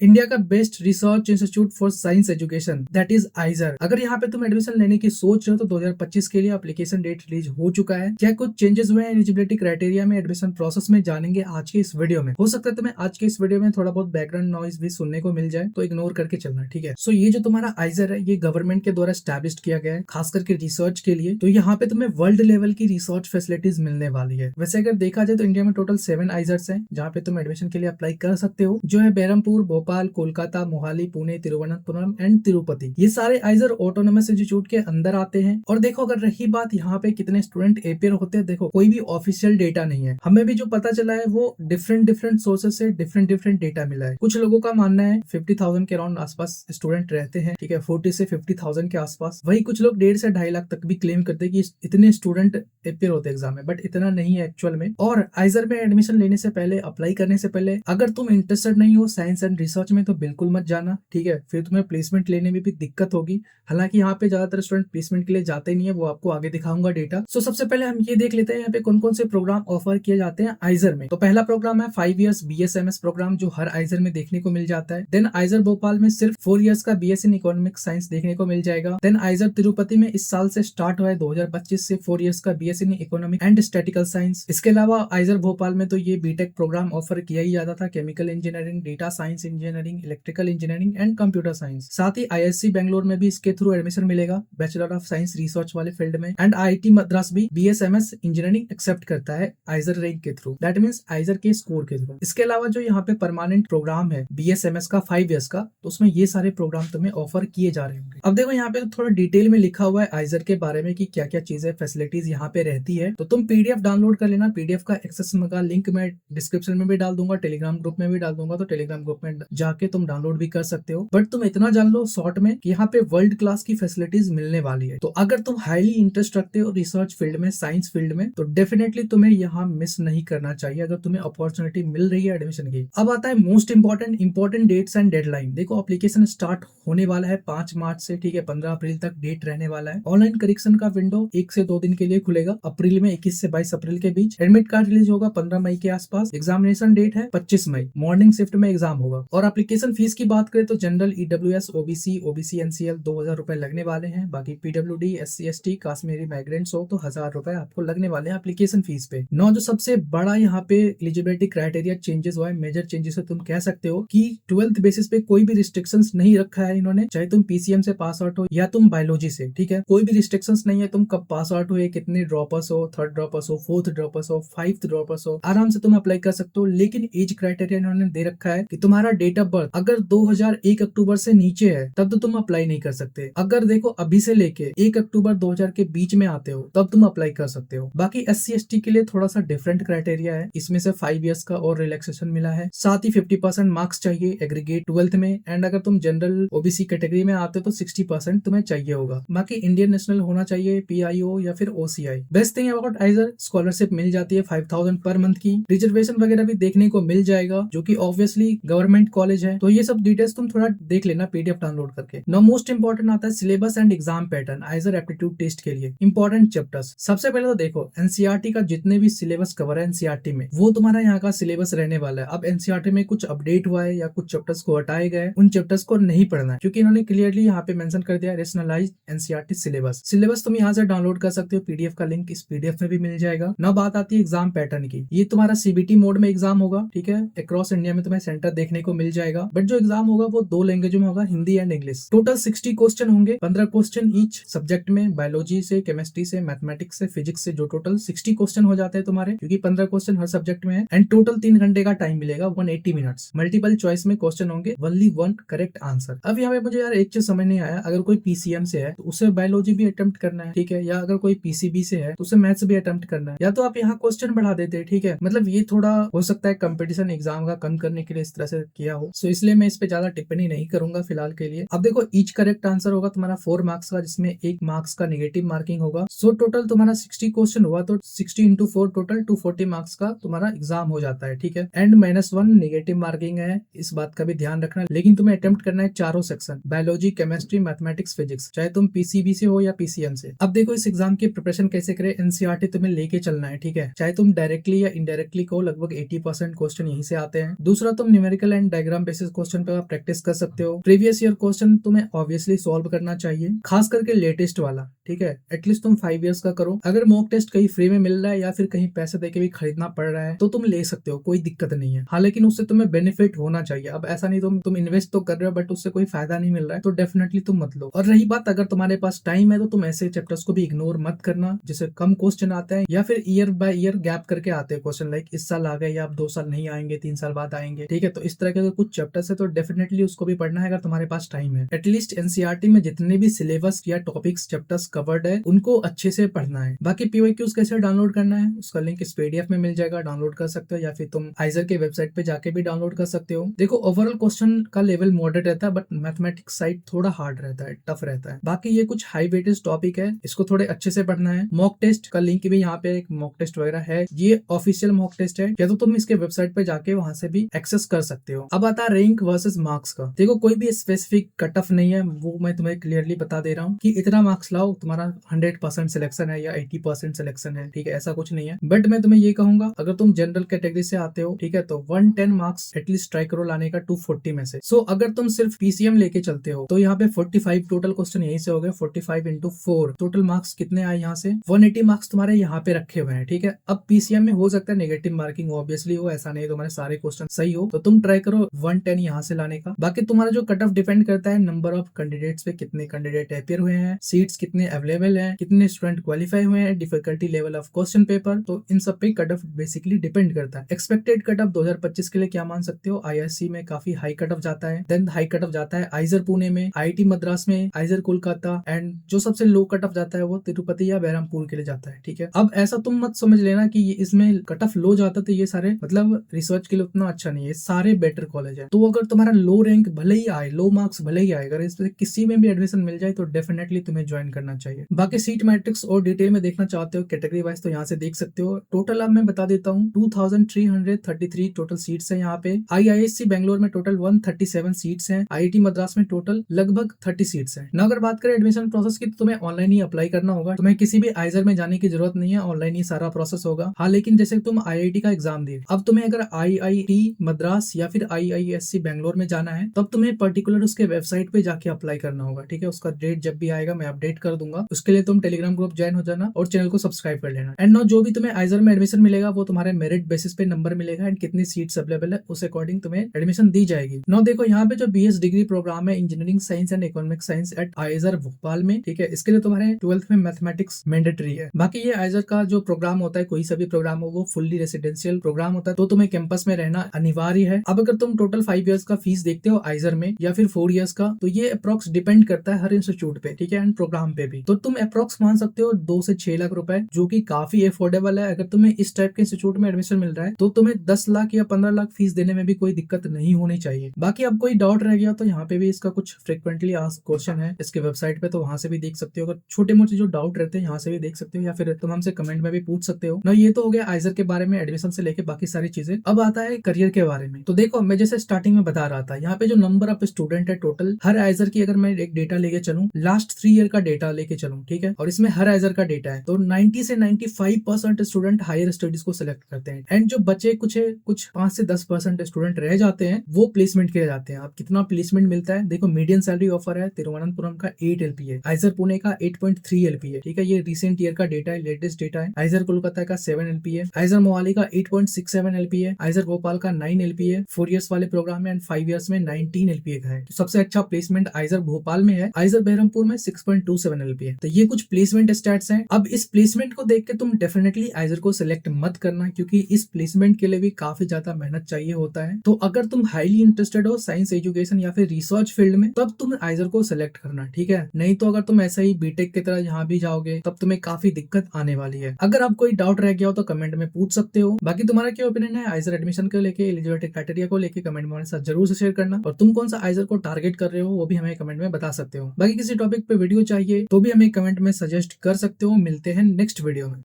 India का best research institute for science education that is आइजर। अगर यहाँ पे तुम एडमिशन लेने की सोच रहे हो तो 2025 के लिए एप्लीकेशन डेट रिलीज हो चुका है। क्या कुछ चेंजेस हुए हैं एलिजिबिलिटी क्राइटेरिया में, एडमिशन प्रोसेस में जानेंगे आज के इस वीडियो में। हो सकता है तुम्हें आज के इस वीडियो में थोड़ा बहुत बैकग्राउंड नॉइज भी सुनने को मिल जाए, तो इग्नोर करके चलना, ठीक है। सो ये जो तुम्हारा आइजर है ये गवर्नमेंट के द्वारा स्टैब्लिश किया गया है खास करके रिसर्च के लिए। तो यहाँ पे तुम्हें वर्ल्ड लेवल की रिसर्च फैसिलिटीज मिलने वाली है। वैसे अगर देखा जाए तो इंडिया में टोटल 7 आइजर्स हैं जहाँ पे तुम एडमिशन के लिए अप्लाई कर सकते हो, जो है बहरमपुर, भोपाल, कोलकाता, मोहाली, पुणे, तिरुवनंतपुरम एंड तिरुपति। ये सारे आइजर ऑटोनोमस इंस्टीट्यूट के अंदर आते हैं। और देखो अगर रही बात यहाँ पे कितने स्टूडेंट अपेयर होते हैं, देखो कोई भी ऑफिशियल डेटा नहीं है। हमें भी जो पता चला है वो डिफरेंट सोर्सेज से डिफरेंट डेटा मिला है। कुछ लोगों का मानना है 50,000 के अराउंड आसपास स्टूडेंट रहते हैं, ठीक है, 40 से 50,000 के आसपास। वही कुछ लोग 1.5 से 2.5 लाख तक भी क्लेम करते हैं कि इतने स्टूडेंट अपेयर होते हैं एग्जाम में, बट इतना नहीं है एक्चुअल में। और आइजर में एडमिशन लेने से पहले, अप्लाई करने से पहले, अगर तुम इंटरेस्टेड नहीं हो साइंस एंड रिसर्च में तो बिल्कुल मत जाना, ठीक है। फिर तुम्हें प्लेसमेंट लेने में भी दिक्कत होगी। हालांकि यहाँ पे ज्यादातर स्टूडेंट प्लेसमेंट के लिए जाते नहीं है, वो आपको आगे दिखाऊंगा डेटा। सो सबसे पहले हम ये देख लेते हैं यहाँ पे कौन कौन से प्रोग्राम ऑफर किए जाते हैं आइजर में। तो पहला प्रोग्राम है 5 इयर्स BSMS प्रोग्राम, जो हर आइजर में देखने को मिल जाता है। देन आइजर भोपाल में सिर्फ 4 इयर्स का BS इन इकोनॉमिक साइंस देखने को मिल जाएगा। देन आइजर तिरुपति में इस साल से स्टार्ट हुआ है 2025 से 4 इयर्स का BS in economic and statistical science. इसके अलावा आइजर भोपाल में तो ये बीटेक प्रोग्राम ऑफर किया ही जाता था, chemical engineering, data science engineering, electrical engineering and computer science. साथ ही ISC बेंगलोर में भी इसके थ्रू एडमिशन मिलेगा, बैचलर ऑफ साइंस रिसर्च वाले फील्ड में। एंड IIT मद्रास भी BSMS इंजीनियरिंग एक्सेप्ट करता है आइजर रैंक के थ्रू, दैट मींस आइजर के स्कोर के थ्रू। इसके अलावा जो यहाँ पे परमानेंट प्रोग्राम है BSMS का 5 इयर्स का, तो उसमें ये सारे प्रोग्राम तुम्हें ऑफर किए जा रहे होंगे। अब देखो यहाँ पे तो थोड़ा डिटेल में लिखा हुआ है आइजर के बारे में कि क्या क्या चीजें फैसिलिटीज यहाँ पे रहती है। तो तुम PDF डाउनलोड कर लेना। PDF का एक्सेस का लिंक मैं डिस्क्रिप्शन में भी डाल दूंगा, टेलीग्राम ग्रुप में भी डाल दूंगा, तो टेलीग्राम ग्रुप में जाके तुम डाउनलोड भी कर सकते हो। बट तुम इतना जान लो शॉर्ट में कि यहाँ पे वर्ल्ड क्लास की फैसिलिटीज मिलने वाली है। तो अगर तुम हाईली इंटरेस्ट रखते हो रिसर्च फील्ड में, साइंस फील्ड में, तो डेफिनेटली तुम्हें यहाँ मिस नहीं करना चाहिए अगर तुम्हें अपॉर्चुनिटी मिल रही है एडमिशन की। अब आता है most important dates and deadline. देखो एप्लीकेशन स्टार्ट होने वाला है 5 मार्च से, ठीक है, 15 अप्रैल तक डेट रहने वाला है। ऑनलाइन करेक्शन का विंडो 1 से 2 दिन के लिए खुलेगा अप्रैल में, 21 से 22 अप्रैल के बीच। एडमिट कार्ड रिलीज होगा 15 मई के आसपास। एग्जामिनेशन डेट है 25 मई, मॉर्निंग शिफ्ट में एग्जाम होगा। और एप्लीकेशन फीस की बात करें तो जनरल, EWS, OBC NCL 2000 रुपए लगने वाले हैं। बाकी PWD, SC ST, Kashmiri migrants हो तो 1000 रुपए आपको लगने वाले हैं एप्लीकेशन फीस पे। नौ जो सबसे बड़ा यहाँ पे एलिजिबिलिटी क्राइटेरिया चेंजेस हुआ है, मेजर चेंजेस है, तुम कह सकते हो कि 12th बेसिस पे कोई भी रिस्ट्रिक्शंस नहीं रखा है इन्होंने, चाहे तुम PCM से पास आउट हो या तुम बायोलॉजी से, ठीक है, कोई भी रिस्ट्रिक्शंस नहीं है। तुम कब पास आउट हो, कितने ड्रॉपर्स हो, 3rd ड्रॉपर्स हो, 4th ड्रॉपर्स हो, 5th ड्रॉपर्स हो, आराम से तुम अप्लाई कर सकते हो। लेकिन एज क्राइटेरिया इन्होंने दे रखा है कि तुम्हारा डेट ऑफ बर्थ अगर 2001 अक्टूबर से नीचे है तब तो तुम अप्लाई नहीं कर सकते। अगर देखो अभी से लेके 1 अक्टूबर 2000 के बीच में आते हो तब तुम अप्लाई कर सकते हो। बाकी SC ST के लिए थोड़ा सा डिफरेंट क्राइटेरिया है, इसमें से 5 इयर्स का और रिलैक्सेशन मिला है। साथ ही 50% मार्क्स चाहिए एग्रीगेट 12th में। एंड अगर तुम जनरल OBC कैटेगरी में आते हो तो 60% तुम्हें चाहिए होगा। बाकी इंडियन नेशनल होना चाहिए, PIO या फिर OCI। Best thing about IISER, scholarship मिल जाती है 5000 पर मंथ की। रिजर्वेशन वगैरह भी देखने को मिल जाएगा, जो कि ऑब्वियसली गवर्नमेंट कॉलेज है। तो ये सब डिटेल्स तुम थोड़ा देख लेना PDF डाउनलोड करके। नाउ मोस्ट इंपॉर्टेंट आता है syllabus and exam pattern IISER aptitude test के लिए। इंपॉर्टेंट चैप्टर्स सबसे पहले तो देखो NCERT का जितने भी सिलेबस कवर है NCERT में, वो तुम्हारा यहाँ का सिलेबस रहने वाला है। अब NCERT में कुछ अपडेट हुआ है या कुछ चैप्टर्स को हटाए गए, उन चैप्टर्स को नहीं पढ़ना है, क्योंकि इन्होंने क्लियरली यहाँ पे मेंशन कर दिया रेशनलाइज्ड NCERT सिलेबस तुम यहाँ से डाउनलोड कर सकते हो। PDF का लिंक इस PDF में भी मिल जाएगा। ना बात आती है एग्जाम पैटर्न की। ये तुम्हारा CBT मोड में एग्जाम होगा, ठीक है, अक्रॉस इंडिया में तुम्हें सेंटर देखने को मिल जाएगा। बट जो एग्जाम होगा वो 2 लैंग्वेजों में होगा, Hindi and English. Total 60 question होंगे, 15 क्वेश्चन ईच सब्जेक्ट में, बायोलॉजी से, केमिस्ट्री से, मैथमेटिक्स से, फिजिक्स से, जो टोटल 60 क्वेश्चन हो जाते हैं तुम्हारे, क्योंकि 15 क्वेश्चन हर सब्जेक्ट में है। एंड टोटल 3 घंटे का टाइम मिलेगा, 180 मिनट्स। मल्टीपल चॉइस में क्वेश्चन होंगे, ओनली 1 करेक्ट आंसर। अब यहाँ पे मुझे यार एक चीज समझ नहीं आया, अगर कोई PCM से है तो उसे बायोलॉजी भी अटेम्प्ट करना है, ठीक है, या अगर कोई PCB से है तो उसे मैथ्स भी अटेम्प्ट करना है, या तो आप यहाँ क्वेश्चन बढ़ा देते, ठीक है। मतलब ये थोड़ा हो सकता है कंपटीशन एग्जाम का कम करने के लिए इस तरह से किया हो। सो इसलिए मैं इस पे ज्यादा टिप्पणी नहीं करूंगा फिलहाल के लिए। अब देखो ईच करेक्ट आंसर होगा तुम्हारा 4 मार्क्स का, जिसमें 1 मार्क्स का नेगेटिव मार्किंग होगा। सो टोटल तुम्हारा 60 क्वेश्चन हुआ तो 60 into 4 टोटल 240 मार्क्स का तुम्हारा एग्जाम हो जाता है, ठीक है। एंड -1 नेगेटिव मार्किंग है, इस बात का भी ध्यान रखना। लेकिन तुम्हें अटेम्प्ट करना है चारों section, biology, chemistry, mathematics, physics, चाहे तुम PCB से हो या PCM से। अब देखो इस एग्जाम की प्रिपरेशन कैसे करे, NCERT तुम्हें लेके चलना है, ठीक है, चाहे तुम डायरेक्टली या इनडायरेक्टली को, लगभग 80% क्वेश्चन यहीं से आते हैं। दूसरा, तुम numerical and diagram basis question पे आप प्रैक्टिस कर सकते हो। प्रीवियस ईयर क्वेश्चन तुम्हें ऑब्वियसली सॉल्व करना चाहिए, खास करके लेटेस्ट वाला, ठीक है। एटलीस्ट तुम 5 इयर्स का करो। अगर मॉक टेस्ट कहीं फ्री में मिल रहा है या फिर कहीं पैसे देके भी खरीदना पड़ रहा है तो तुम ले सकते हो, कोई दिक्कत नहीं है। हाँ, लेकिन उससे तुम्हें बेनिफिट होना चाहिए। अब ऐसा नहीं तुम इन्वेस्ट तो कर रहे हो बट उससे कोई फायदा नहीं मिल रहा है तो डेफिनेटली तुम मत लो। और रही बात अगर तुम्हारे पास टाइम है तो तुम ऐसे चैप्टर्स को भी इग्नोर मत करना जिससे कम क्वेश्चन आते हैं या फिर ईयर बाय ईयर गैप करके आते हैं क्वेश्चन, लाइक इस साल आ गए या अब 2 साल नहीं आएंगे, 3 साल बाद आएंगे, ठीक है। तो इस तरह के अगर कुछ चैप्टर्स है तो डेफिनेटली उसको भी पढ़ना है अगर तुम्हारे पास टाइम है। एटलीस्ट एनसीईआरटी में जितने भी सिलेबस या टॉपिक्स चैप्टर्स कवर्ड है उनको अच्छे से पढ़ना है। बाकी पीवाईक्यूज कैसे डाउनलोड करना है उसका लिंक इस पीडीएफ में मिल जाएगा, डाउनलोड कर सकते हो या फिर तुम आइजर के वेबसाइट पे जाके भी डाउनलोड कर सकते हो। देखो ओवरऑल क्वेश्चन का लेवल मॉडरेट रहता है बट मैथमेटिक्स साइड थोड़ा हार्ड रहता है, टफ रहता है। बाकी ये कुछ हाई वेटेज टॉपिक है, इसको थोड़े अच्छे से पढ़ना है। मॉक टेस्ट का लिंक भी यहाँ पे एक मॉक टेस्ट वगैरह है, ये ऑफिशियल मॉक टेस्ट है या तो तुम इसके वेबसाइट पे जाके वहां से भी एक्सेस कर सकते हो। अब आता है रैंक वर्सेस मार्क्स का। देखो कोई भी स्पेसिफिक कट ऑफ नहीं है, वो मैं तुम्हें क्लियरली बता दे रहा हूँ कि इतना मार्क्स लाओ तुम्हारा 100% सिलेक्शन है या 80% सिलेक्शन है, ठीक है, ऐसा कुछ नहीं है। बट मैं तुम्हें ये कहूंगा अगर तुम जनरल कैटेगरी से आते हो, ठीक है, तो 110 मार्क्स एटलीस्ट ट्राई करो लाने का 240 में से। सो अगर तुम सिर्फ पीसीएम लेके चलते हो तो यहाँ पे 45 टोटल क्वेश्चन यहीं से हो गए, 45 इंटू 4 टोटल मार्क्स कितने आए यहाँ से 180 मार्क्स तुम्हारे यहाँ पे रखे हुए हैं, ठीक है। अब पीसीएम में हो सकता है नेगेटिव मार्किंग ऑब्वियसली हो, ऐसा नहीं तुम्हारे सारे क्वेश्चन सही हो, तो तुम ट्राई करो 110 यहाँ से लाने का। बाकी तुम्हारा जो कट ऑफ डिपेंड करता है नंबर ऑफ कैंडिडेट्स पे, कितने कैंडिडेट अपियर हुए हैं, सीट्स कितने अवेलेबल है, कितने स्टूडेंट क्वालिफाई हुए हैं, difficulty level of question paper, तो इन सब पे कट ऑफ बेसिकली डिपेंड करता है। एक्सपेक्टेड कट ऑफ 2025 के लिए क्या मान सकते हो, आईआईएससी में काफी हाई कट ऑफ जाता है, देन हाई कट ऑफ जाता है आइजर पुणे में, आईआईटी मद्रास में, आइजर कोलकाता, एंड जो सबसे लो कट ऑफ जाता है वो तिरुपति या बहरमपुर के लिए जाता है, ठीक है। अब ऐसा तुम मत समझ लेना कि इसमें कट ऑफ लो जाता तो ये सारे मतलब रिसर्च के लिए उतना अच्छा नहीं है, सारे बेटर कॉलेज है। तो अगर तुम्हारा लो रैंक भले ही आए, लो मार्क्स भले ही आए, अगर इसमें किसी में भी एडमिशन मिल जाए तो डेफिनेटली तुम्हें ज्वाइन करना चाहिए। बाकी सीट मैट्रिक्स और डिटेल में देखना चाहते हो कैटेगरी वाइज तो यहाँ से देख सकते हो। टोटल अब मैं बता देता हूँ 2333 टोटल सीट्स है यहाँ पे। आईआईएससी बेंगलोर में टोटल 137 सीट्स हैं, आईआईटी मद्रास में टोटल लगभग 30 सीट्स हैं। ना अगर बात करें एडमिशन प्रोसेस की तो तुम्हें ऑनलाइन ही अप्लाई करना होगा, तुम्हें किसी भी आइजर में जाने की जरूरत नहीं है, ऑनलाइन ही सारा प्रोसेस होगा। हाँ, लेकिन जैसे तुम आईआईटी का एग्जाम दिए, अब तुम्हें अगर आईआईटी मद्रास या फिर आईआईएससी बेंगलोर में जाना है तब तुम्हें पर्टिकुलर उसके वेबसाइट पे जाके अप्लाई करना होगा, ठीक है। उसका डेट जब भी आएगा मैं अपडेट कर दूंगा, उसके लिए तुम टेलीग्राम ग्रुप ज्वाइन हो जाना और चैनल को सब्सक्राइब कर लेना। एंड नो जो भी तुम्हें आइजर में एडमिशन मिलेगा वो तुम्हारे मेरिट बेसिस पे नंबर मिलेगा एंड कितनी सीट्स अवेलेबल है उस अकॉर्डिंग तुम्हें एडमिशन दी जाएगी। नो देखो यहाँ पे जो बीएस डिग्री प्रोग्राम है engineering science and economic science at IISER Bhopal में, ठीक है, इसके लिए तुम्हारे 12th में मैथमेटिक्स मैंडेटरी है। बाकी ये आइजर का जो प्रोग्राम होता है, कोई सा भी प्रोग्राम हो, वो फुल्ली रेसिडेंशियल प्रोग्राम होता है, तो तुम्हें कैंपस में रहना अनिवार्य है। अब अगर तुम टोटल 5 इयर्स का फीस देखते हो आइजर में या फिर 4 इयर्स का, तो ये अप्रोक्स डिपेंड करता है हर इंस्टीट्यूट पे, ठीक है, एंड प्रोग्राम पे भी। तो तुम अप्रोक्स मान सकते हो 2 से 6 लाख रुपए, जो कि काफी अफोर्डेबल है। अगर तुम्हें इस टाइप के इंस्टीट्यूट में एडमिशन मिल रहा है तो तुम्हें 10 लाख या 15 लाख फीस देने में भी कोई दिक्कत नहीं होनी चाहिए। बाकी अब कोई डाउट रह गया तो यहाँ पे भी इसका कुछ फ्रिक्वेंटली आस्क्ड क्वेश्चन है इसके वेबसाइट पे, तो वहां से भी देख सकते हो। अगर छोटे मोटे जो डाउट रहते हैं यहाँ से भी देख सकते हो या फिर तुम हमसे कमेंट में भी पूछ सकते हो ना। ये तो हो गया आइजर के बारे में, एडमिशन से लेके बाकी सारी चीजें। अब आता है करियर के बारे में। तो देखो मैं जैसे स्टार्टिंग में बता रहा था, यहाँ पे जो नंबर ऑफ स्टूडेंट है टोटल हर आइजर की, अगर मैं एक डेटा लेके चलूं, लास्ट 3 ईयर का डेटा लेके चलूं, ठीक है, और इसमें हर आइजर का डेटा है, तो 90 से 95% स्टूडेंट हायर स्टडीज को सिलेक्ट करते हैं एंड जो बचे कुछ 5 से 10% स्टूडेंट रह जाते हैं वो प्लेसमेंट के लिए जाते हैं। अब कितना प्लेसमेंट मिलता है देखो, मीडियम सैलरी ऑफर है तिरुवनंतपुरम का 8 LPA, आइजर पुणे का 8.3 LPA, ठीक है, ये रिसेंट ईयर का डेटा है, लेटेस्ट डेटा है। आइजर कोलकाता का 7 LPA, आइजर मोहाली का 8.67 LPA, आइजर भोपाल का 9 LPA 4 इयर्स वाले प्रोग्राम में एंड 5 इयर्स में 19 LPA का है। तो सबसे अच्छा प्लेसमेंट आइजर भोपाल में है, आइजर बहरमपुर में 6.27 LPA। तो ये कुछ प्लेसमेंट स्टैट्स हैं। अब इस प्लेसमेंट को देख के तुम डेफिनेटली आइजर को सिलेक्ट मत करना, क्योंकि इस प्लेसमेंट के लिए भी काफी ज्यादा मेहनत चाहिए होता है। तो अगर तुम हाईली इंटरेस्टेड हो साइंस एजुकेशन या फिर रिसर्च फील्ड में, तब तुम आइजर को सिलेक्ट करना, ठीक है। नहीं तो अगर तुम ऐसा ही बीटेक की तरह यहाँ भी जाओगे तब तुम्हें काफी दिक्कत आने वाली है। अगर आप कोई डाउट रह गया हो तो कमेंट में पूछ सकते हो। बाकी तुम्हारा क्या ओपिनियन है आइजर एडमिशन को लेके, एलिजिबिलिटी क्राइटेरिया को लेके, कमेंट में हमारे साथ जरूर से शेयर करना। और तुम कौन सा आइजर को टारगेट कर रहे हो वो भी हमें कमेंट में बता सकते हो। बाकी किसी टॉपिक पे वीडियो चाहिए तो भी हमें कमेंट में सजेस्ट कर सकते हो। मिलते हैं नेक्स्ट वीडियो में।